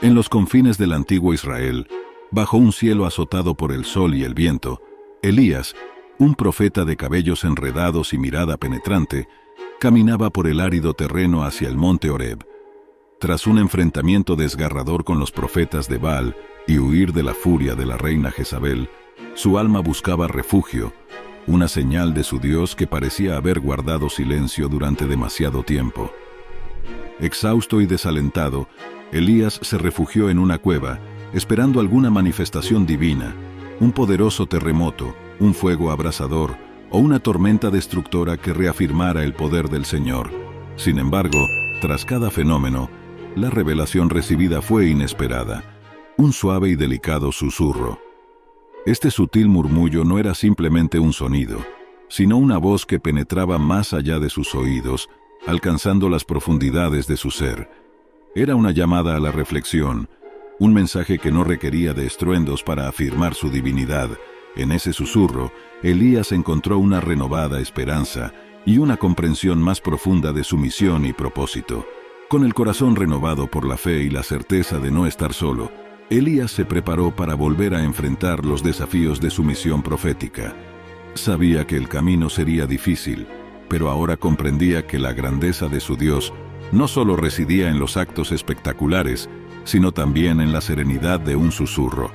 En los confines del antiguo Israel, bajo un cielo azotado por el sol y el viento, Elías, un profeta de cabellos enredados y mirada penetrante, caminaba por el árido terreno hacia el monte Horeb. Tras un enfrentamiento desgarrador con los profetas de Baal y huir de la furia de la reina Jezabel, su alma buscaba refugio, una señal de su Dios que parecía haber guardado silencio durante demasiado tiempo. Exhausto y desalentado, Elías se refugió en una cueva, esperando alguna manifestación divina, un poderoso terremoto, un fuego abrasador o una tormenta destructora que reafirmara el poder del Señor. Sin embargo, tras cada fenómeno, la revelación recibida fue inesperada, un suave y delicado susurro. Este sutil murmullo no era simplemente un sonido, sino una voz que penetraba más allá de sus oídos, alcanzando las profundidades de su ser. Era una llamada a la reflexión, un mensaje que no requería de estruendos para afirmar su divinidad. En ese susurro, Elías encontró una renovada esperanza y una comprensión más profunda de su misión y propósito. Con el corazón renovado por la fe y la certeza de no estar solo, Elías se preparó para volver a enfrentar los desafíos de su misión profética. Sabía que el camino sería difícil, pero ahora comprendía que la grandeza de su Dios no solo residía en los actos espectaculares, sino también en la serenidad de un susurro.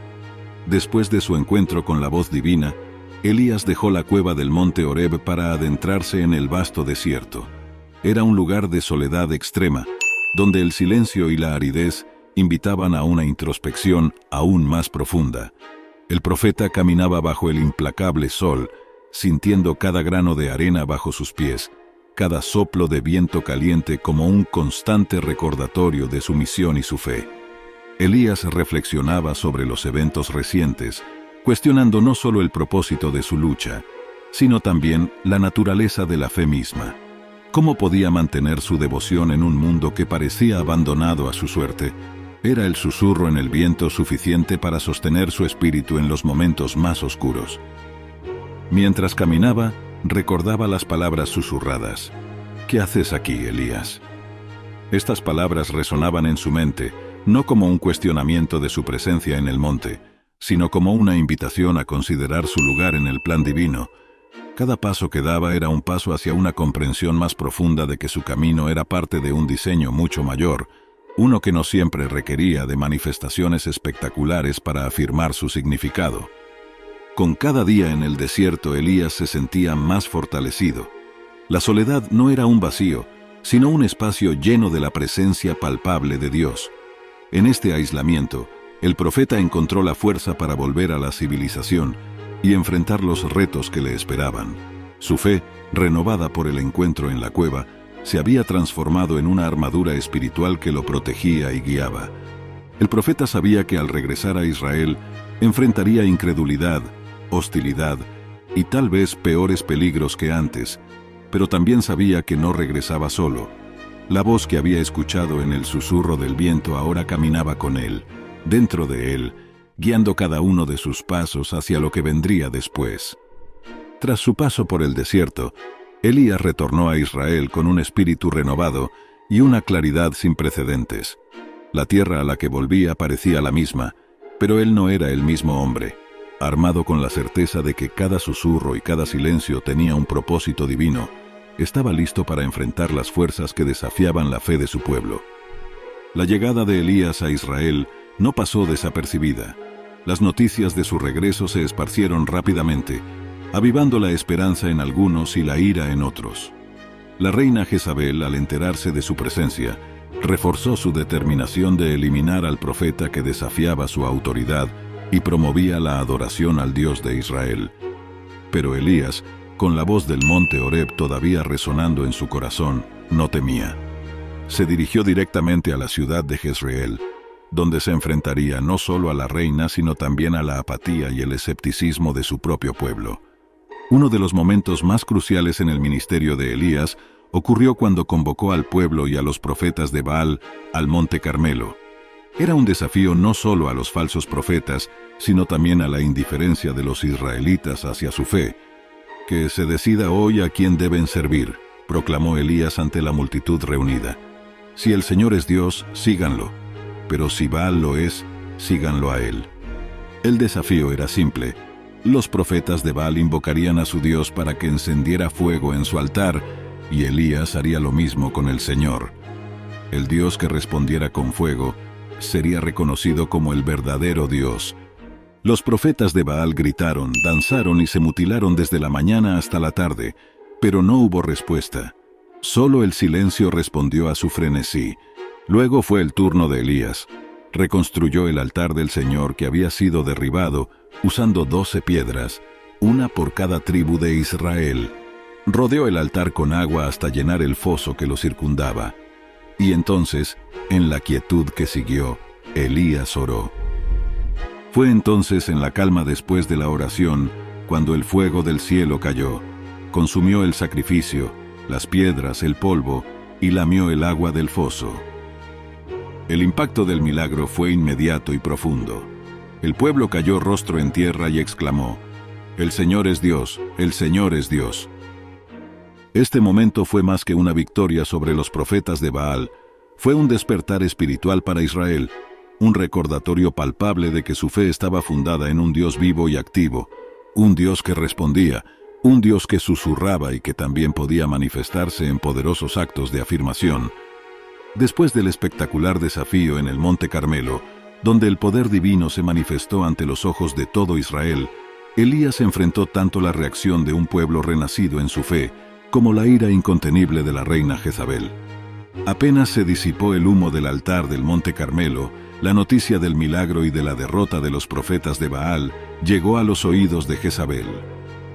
Después de su encuentro con la voz divina, Elías dejó la cueva del monte Horeb para adentrarse en el vasto desierto. Era un lugar de soledad extrema, donde el silencio y la aridez invitaban a una introspección aún más profunda. El profeta caminaba bajo el implacable sol, sintiendo cada grano de arena bajo sus pies, cada soplo de viento caliente como un constante recordatorio de su misión y su fe. Elías reflexionaba sobre los eventos recientes, cuestionando no solo el propósito de su lucha, sino también la naturaleza de la fe misma. ¿Cómo podía mantener su devoción en un mundo que parecía abandonado a su suerte? Era el susurro en el viento suficiente para sostener su espíritu en los momentos más oscuros. Mientras caminaba, recordaba las palabras susurradas. ¿Qué haces aquí, Elías? Estas palabras resonaban en su mente, no como un cuestionamiento de su presencia en el monte, sino como una invitación a considerar su lugar en el plan divino. Cada paso que daba era un paso hacia una comprensión más profunda de que su camino era parte de un diseño mucho mayor, uno que no siempre requería de manifestaciones espectaculares para afirmar su significado. Con cada día en el desierto, Elías se sentía más fortalecido. La soledad no era un vacío, sino un espacio lleno de la presencia palpable de Dios. En este aislamiento, el profeta encontró la fuerza para volver a la civilización y enfrentar los retos que le esperaban. Su fe, renovada por el encuentro en la cueva, se había transformado en una armadura espiritual que lo protegía y guiaba. El profeta sabía que al regresar a Israel, enfrentaría incredulidad, hostilidad y tal vez peores peligros que antes, pero también sabía que no regresaba solo. La voz que había escuchado en el susurro del viento ahora caminaba con él, dentro de él, guiando cada uno de sus pasos hacia lo que vendría después. Tras su paso por el desierto, Elías retornó a Israel con un espíritu renovado y una claridad sin precedentes. La tierra a la que volvía parecía la misma, pero él no era el mismo hombre. Armado con la certeza de que cada susurro y cada silencio tenía un propósito divino, estaba listo para enfrentar las fuerzas que desafiaban la fe de su pueblo. La llegada de Elías a Israel no pasó desapercibida. Las noticias de su regreso se esparcieron rápidamente, avivando la esperanza en algunos y la ira en otros. La reina Jezabel, al enterarse de su presencia, reforzó su determinación de eliminar al profeta que desafiaba su autoridad y promovía la adoración al Dios de Israel. Pero Elías, con la voz del monte Horeb todavía resonando en su corazón, no temía. Se dirigió directamente a la ciudad de Jezreel, donde se enfrentaría no solo a la reina, sino también a la apatía y el escepticismo de su propio pueblo. Uno de los momentos más cruciales en el ministerio de Elías ocurrió cuando convocó al pueblo y a los profetas de Baal al monte Carmelo. Era un desafío no solo a los falsos profetas, sino también a la indiferencia de los israelitas hacia su fe. «Que se decida hoy a quién deben servir», proclamó Elías ante la multitud reunida. «Si el Señor es Dios, síganlo. pero si Baal lo es, síganlo a él. El desafío era simple. Los profetas de Baal invocarían a su Dios para que encendiera fuego en su altar, y Elías haría lo mismo con el Señor. El Dios que respondiera con fuego sería reconocido como el verdadero Dios. Los profetas de Baal gritaron, danzaron y se mutilaron desde la mañana hasta la tarde, pero no hubo respuesta. Solo el silencio respondió a su frenesí. Luego fue el turno de Elías. Reconstruyó el altar del Señor que había sido derribado, usando 12 piedras, una por cada tribu de Israel. Rodeó el altar con agua hasta llenar el foso que lo circundaba. Y entonces, en la quietud que siguió, Elías oró. Fue entonces en la calma después de la oración, cuando el fuego del cielo cayó, consumió el sacrificio, las piedras, el polvo, y lamió el agua del foso. El impacto del milagro fue inmediato y profundo. El pueblo cayó rostro en tierra y exclamó, «El Señor es Dios, el Señor es Dios». Este momento fue más que una victoria sobre los profetas de Baal, fue un despertar espiritual para Israel, un recordatorio palpable de que su fe estaba fundada en un Dios vivo y activo, un Dios que respondía, un Dios que susurraba y que también podía manifestarse en poderosos actos de afirmación. Después del espectacular desafío en el Monte Carmelo, donde el poder divino se manifestó ante los ojos de todo Israel, Elías enfrentó tanto la reacción de un pueblo renacido en su fe, como la ira incontenible de la reina Jezabel. Apenas se disipó el humo del altar del Monte Carmelo, la noticia del milagro y de la derrota de los profetas de Baal llegó a los oídos de Jezabel.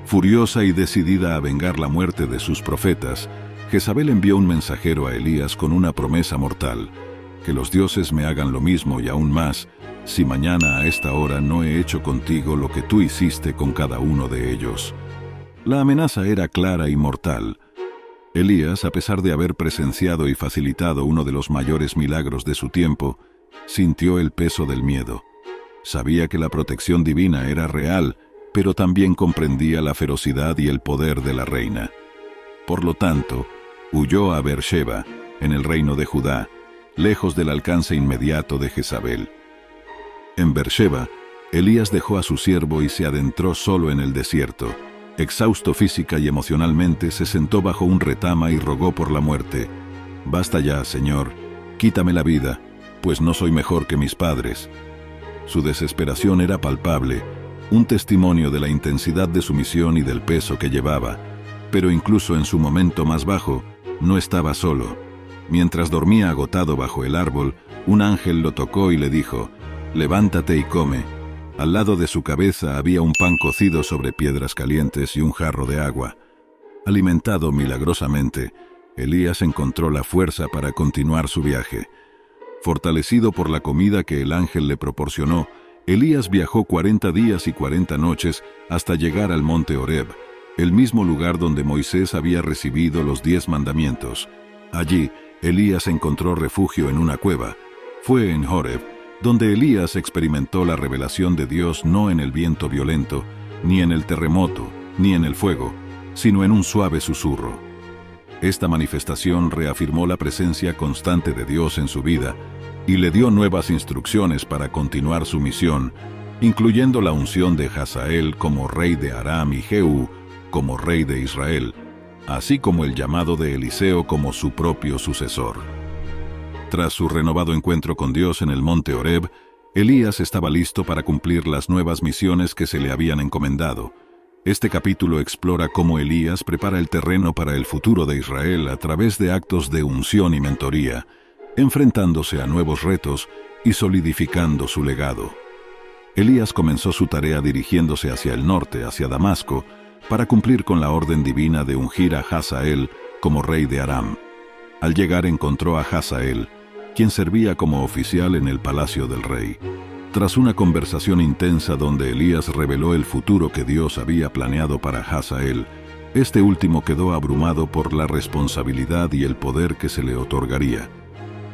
Furiosa y decidida a vengar la muerte de sus profetas, Jezabel envió un mensajero a Elías con una promesa mortal: que los dioses me hagan lo mismo y aún más, si mañana a esta hora no he hecho contigo lo que tú hiciste con cada uno de ellos. La amenaza era clara y mortal. Elías, a pesar de haber presenciado y facilitado uno de los mayores milagros de su tiempo, sintió el peso del miedo. Sabía que la protección divina era real, pero también comprendía la ferocidad y el poder de la reina. Por lo tanto, huyó a Beersheba, en el reino de Judá, lejos del alcance inmediato de Jezabel. En Beersheba, Elías dejó a su siervo y se adentró solo en el desierto. Exhausto física y emocionalmente, se sentó bajo un retama y rogó por la muerte. «Basta ya, Señor, quítame la vida, pues no soy mejor que mis padres». Su desesperación era palpable, un testimonio de la intensidad de su misión y del peso que llevaba. Pero incluso en su momento más bajo, no estaba solo. Mientras dormía agotado bajo el árbol, un ángel lo tocó y le dijo: «Levántate y come». Al lado de su cabeza había un pan cocido sobre piedras calientes y un jarro de agua. Alimentado milagrosamente, Elías encontró la fuerza para continuar su viaje. Fortalecido por la comida que el ángel le proporcionó, Elías viajó 40 días y 40 noches hasta llegar al monte Horeb, el mismo lugar donde Moisés había recibido los 10 mandamientos. Allí, Elías encontró refugio en una cueva. Fue en Horeb donde Elías experimentó la revelación de Dios, no en el viento violento, ni en el terremoto, ni en el fuego, sino en un suave susurro. Esta manifestación reafirmó la presencia constante de Dios en su vida y le dio nuevas instrucciones para continuar su misión, incluyendo la unción de Hazael como rey de Aram y Jehú como rey de Israel, así como el llamado de Eliseo como su propio sucesor. Tras su renovado encuentro con Dios en el monte Horeb, Elías estaba listo para cumplir las nuevas misiones que se le habían encomendado. Este capítulo explora cómo Elías prepara el terreno para el futuro de Israel a través de actos de unción y mentoría, enfrentándose a nuevos retos y solidificando su legado. Elías comenzó su tarea dirigiéndose hacia el norte, hacia Damasco, para cumplir con la orden divina de ungir a Hazael como rey de Aram. Al llegar encontró a Hazael, quien servía como oficial en el palacio del rey. Tras una conversación intensa donde Elías reveló el futuro que Dios había planeado para Hazael, este último quedó abrumado por la responsabilidad y el poder que se le otorgaría.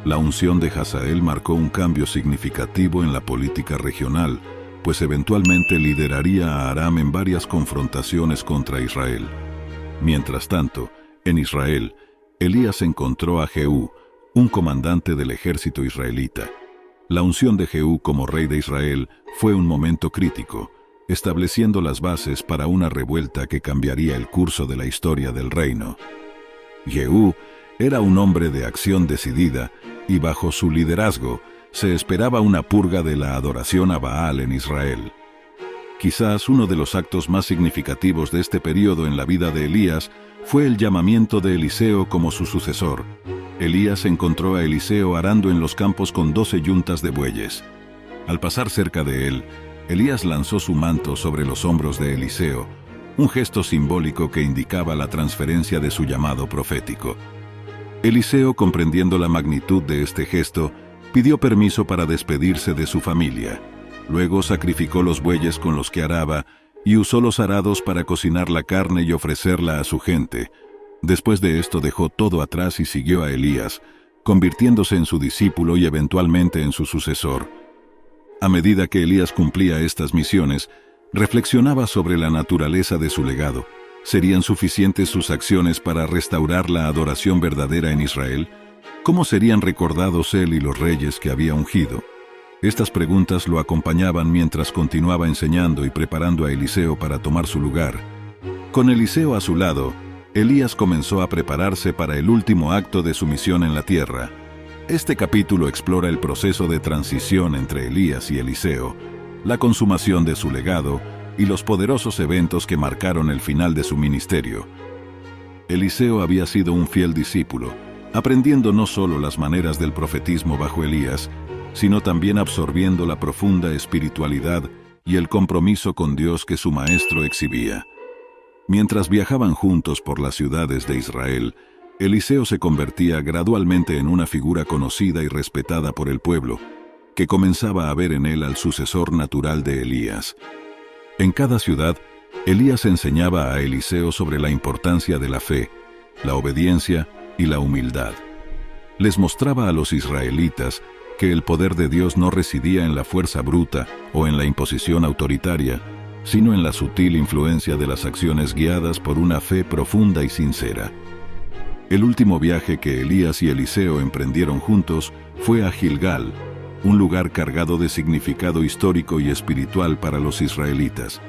La unción de Hazael marcó un cambio significativo en la política regional, pues eventualmente lideraría a Aram en varias confrontaciones contra Israel. Mientras tanto, en Israel, Elías encontró a Jehú, un comandante del ejército israelita. La unción de Jehú como rey de Israel fue un momento crítico, estableciendo las bases para una revuelta que cambiaría el curso de la historia del reino. Jehú era un hombre de acción decidida y bajo su liderazgo se esperaba una purga de la adoración a Baal en Israel. Quizás uno de los actos más significativos de este periodo en la vida de Elías fue el llamamiento de Eliseo como su sucesor. Elías encontró a Eliseo arando en los campos con 12 yuntas de bueyes. Al pasar cerca de él, Elías lanzó su manto sobre los hombros de Eliseo, un gesto simbólico que indicaba la transferencia de su llamado profético. Eliseo, comprendiendo la magnitud de este gesto, pidió permiso para despedirse de su familia. Luego sacrificó los bueyes con los que araba y usó los arados para cocinar la carne y ofrecerla a su gente. Después de esto dejó todo atrás y siguió a Elías, convirtiéndose en su discípulo y eventualmente en su sucesor. A medida que Elías cumplía estas misiones, reflexionaba sobre la naturaleza de su legado. ¿Serían suficientes sus acciones para restaurar la adoración verdadera en Israel? ¿Cómo serían recordados él y los reyes que había ungido? Estas preguntas lo acompañaban mientras continuaba enseñando y preparando a Eliseo para tomar su lugar. Con Eliseo a su lado, Elías comenzó a prepararse para el último acto de su misión en la tierra. Este capítulo explora el proceso de transición entre Elías y Eliseo, la consumación de su legado y los poderosos eventos que marcaron el final de su ministerio. Eliseo había sido un fiel discípulo, aprendiendo no solo las maneras del profetismo bajo Elías, sino también absorbiendo la profunda espiritualidad y el compromiso con Dios que su maestro exhibía. Mientras viajaban juntos por las ciudades de Israel, Eliseo se convertía gradualmente en una figura conocida y respetada por el pueblo, que comenzaba a ver en él al sucesor natural de Elías. En cada ciudad, Elías enseñaba a Eliseo sobre la importancia de la fe, la obediencia y la humildad. Les mostraba a los israelitas que el poder de Dios no residía en la fuerza bruta o en la imposición autoritaria, sino en la sutil influencia de las acciones guiadas por una fe profunda y sincera. El último viaje que Elías y Eliseo emprendieron juntos fue a Gilgal, un lugar cargado de significado histórico y espiritual para los israelitas.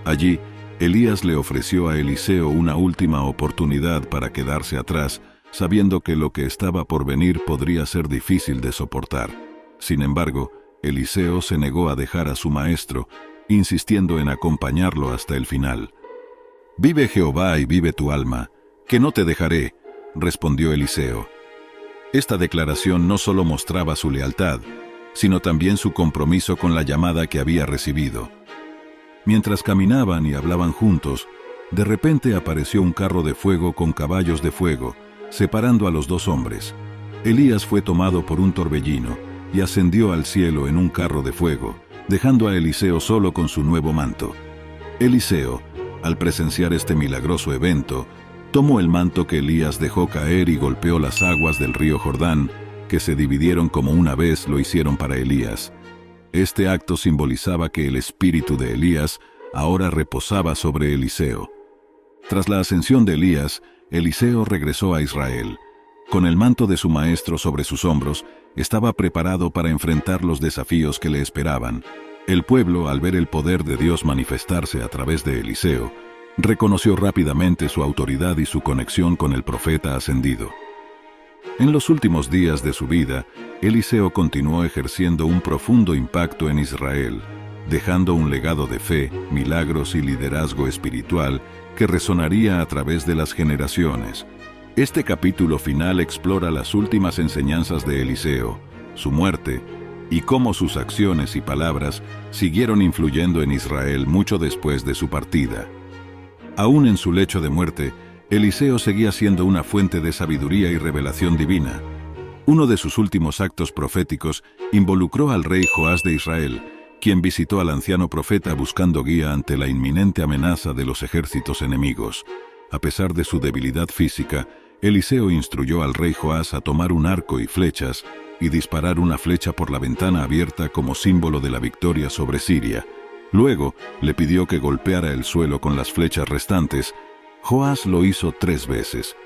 Allí, Elías le ofreció a Eliseo una última oportunidad para quedarse atrás, sabiendo que lo que estaba por venir podría ser difícil de soportar. Sin embargo, Eliseo se negó a dejar a su maestro, insistiendo en acompañarlo hasta el final. «Vive Jehová y vive tu alma, que no te dejaré», respondió Eliseo. Esta declaración no solo mostraba su lealtad, sino también su compromiso con la llamada que había recibido. Mientras caminaban y hablaban juntos, de repente apareció un carro de fuego con caballos de fuego, separando a los dos hombres. Elías fue tomado por un torbellino y ascendió al cielo en un carro de fuego, dejando a Eliseo solo con su nuevo manto. Eliseo, al presenciar este milagroso evento, tomó el manto que Elías dejó caer y golpeó las aguas del río Jordán, que se dividieron como una vez lo hicieron para Elías. Este acto simbolizaba que el espíritu de Elías ahora reposaba sobre Eliseo. Tras la ascensión de Elías, Eliseo regresó a Israel. Con el manto de su maestro sobre sus hombros, estaba preparado para enfrentar los desafíos que le esperaban. El pueblo, al ver el poder de Dios manifestarse a través de Eliseo, reconoció rápidamente su autoridad y su conexión con el profeta ascendido. En los últimos días de su vida, Eliseo continuó ejerciendo un profundo impacto en Israel, dejando un legado de fe, milagros y liderazgo espiritual que resonaría a través de las generaciones. Este capítulo final explora las últimas enseñanzas de Eliseo, su muerte, y cómo sus acciones y palabras siguieron influyendo en Israel mucho después de su partida. Aún en su lecho de muerte, Eliseo seguía siendo una fuente de sabiduría y revelación divina. Uno de sus últimos actos proféticos involucró al rey Joás de Israel, quien visitó al anciano profeta buscando guía ante la inminente amenaza de los ejércitos enemigos. A pesar de su debilidad física, Eliseo instruyó al rey Joás a tomar un arco y flechas y disparar una flecha por la ventana abierta como símbolo de la victoria sobre Siria. Luego, le pidió que golpeara el suelo con las flechas restantes. Joás lo hizo 3 veces.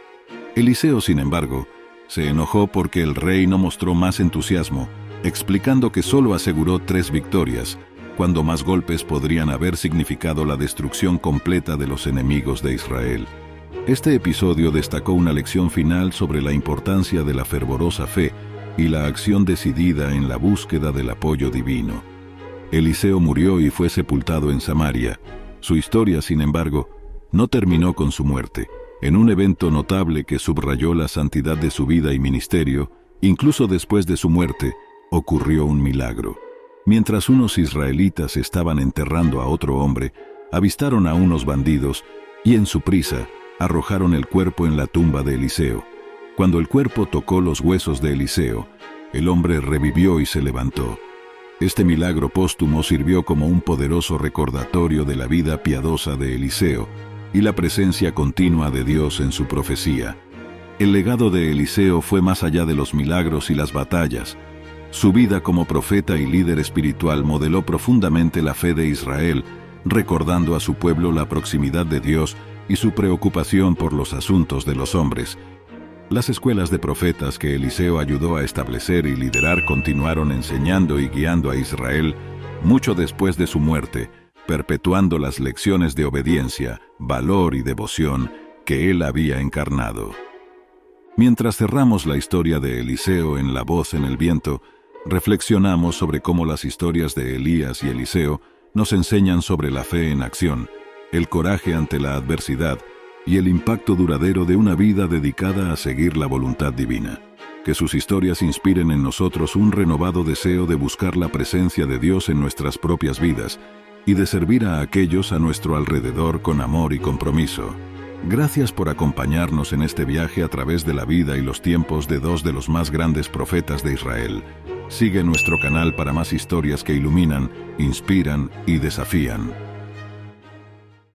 Eliseo, sin embargo, se enojó porque el rey no mostró más entusiasmo explicando que solo aseguró 3 victorias, cuando más golpes podrían haber significado la destrucción completa de los enemigos de Israel. Este episodio destacó una lección final sobre la importancia de la fervorosa fe y la acción decidida en la búsqueda del apoyo divino. Eliseo murió y fue sepultado en Samaria. Su historia, sin embargo, no terminó con su muerte. En un evento notable que subrayó la santidad de su vida y ministerio, incluso después de su muerte, ocurrió un milagro. Mientras unos israelitas estaban enterrando a otro hombre, avistaron a unos bandidos y, en su prisa, arrojaron el cuerpo en la tumba de Eliseo. Cuando el cuerpo tocó los huesos de Eliseo, el hombre revivió y se levantó. Este milagro póstumo sirvió como un poderoso recordatorio de la vida piadosa de Eliseo y la presencia continua de Dios en su profecía. El legado de Eliseo fue más allá de los milagros y las batallas. Su vida como profeta y líder espiritual modeló profundamente la fe de Israel, recordando a su pueblo la proximidad de Dios y su preocupación por los asuntos de los hombres. Las escuelas de profetas que Eliseo ayudó a establecer y liderar continuaron enseñando y guiando a Israel mucho después de su muerte, perpetuando las lecciones de obediencia, valor y devoción que él había encarnado. Mientras cerramos la historia de Eliseo en La voz en el viento, reflexionamos sobre cómo las historias de Elías y Eliseo nos enseñan sobre la fe en acción, el coraje ante la adversidad y el impacto duradero de una vida dedicada a seguir la voluntad divina. Que sus historias inspiren en nosotros un renovado deseo de buscar la presencia de Dios en nuestras propias vidas y de servir a aquellos a nuestro alrededor con amor y compromiso. Gracias por acompañarnos en este viaje a través de la vida y los tiempos de 2 de los más grandes profetas de Israel. Sigue nuestro canal para más historias que iluminan, inspiran y desafían.